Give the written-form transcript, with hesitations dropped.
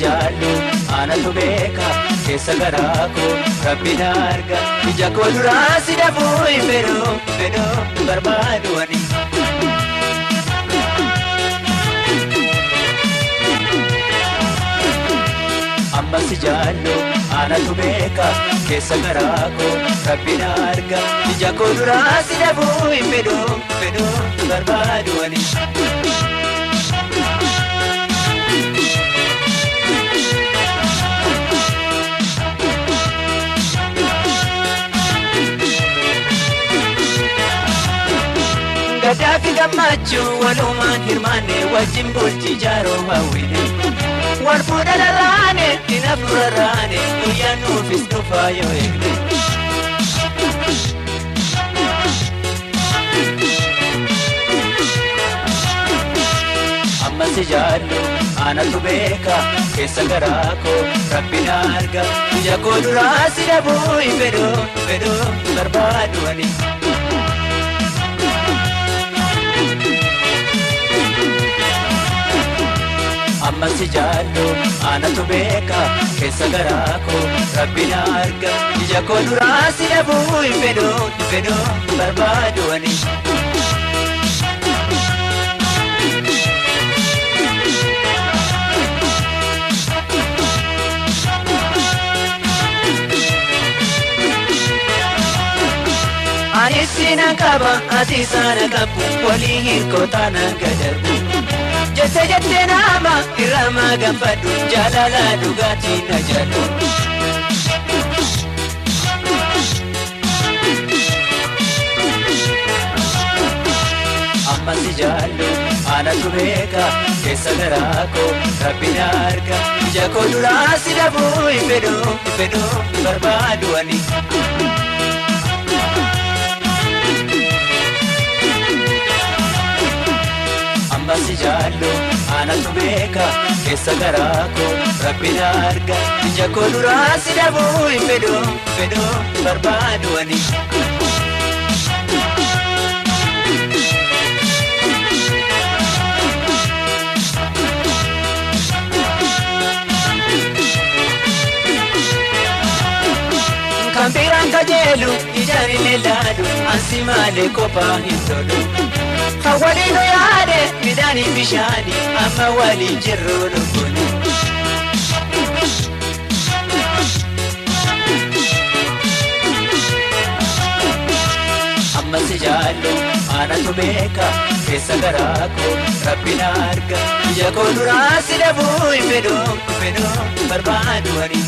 jaallu aanatu beeka keessa garaa koo rabbiin arga ija koo duraa si dhabuu hin fedhuu barbaadu ani. Amma si jaallu aanatu beeka keessa garaa koo rabbiin arga ija koo duraa si dhabuu hin fedhuu barbaadu ani. Gadaafi gammachuu walumaan hirmaanne wajjin bultii jaaroo hawwine wal fuudha dharraane dina furarraane guyyaan nuufis dhufaa yoo eegne. Amma si jaallu aanatu beeka keessa garaa koo rabbiin arga ija koo duraa si dhabuu hin fedhuu barbaadu ani. Amma si jaallu aanatu beeka keessa garaa koo rabbiin arga ija koo duraa si dhabuu hin fedhuu barbaadu ani. Ani sina qaba ati sana qabu walii hirkoo taanaan gadarbu. Jette nama irama gaffadhu jaalala dhugaatii na jaallu. Amma si jaallu aanatu beeka keessa garaa koo rabbiin arga ija koo duraa si dhabuu hin fedhuu barbaadu ani. Amma si jaallu aanatu beeka keessa garaa koo rabbiin arga ija koo duraa si dhabuu hin fedhuu barbaadu ani. Kan biraan kajeelu ijaan hin ilaalu ansi malee kophaa hin tolu. Waliin yaade midhaanii bishaanii amma waliin jirru dhuguni. Amma si jaallu aanatu beeka keessa garaa koo rabbiin arga ija koo duraa si dhabuu hin fedhuu barbaadu ani.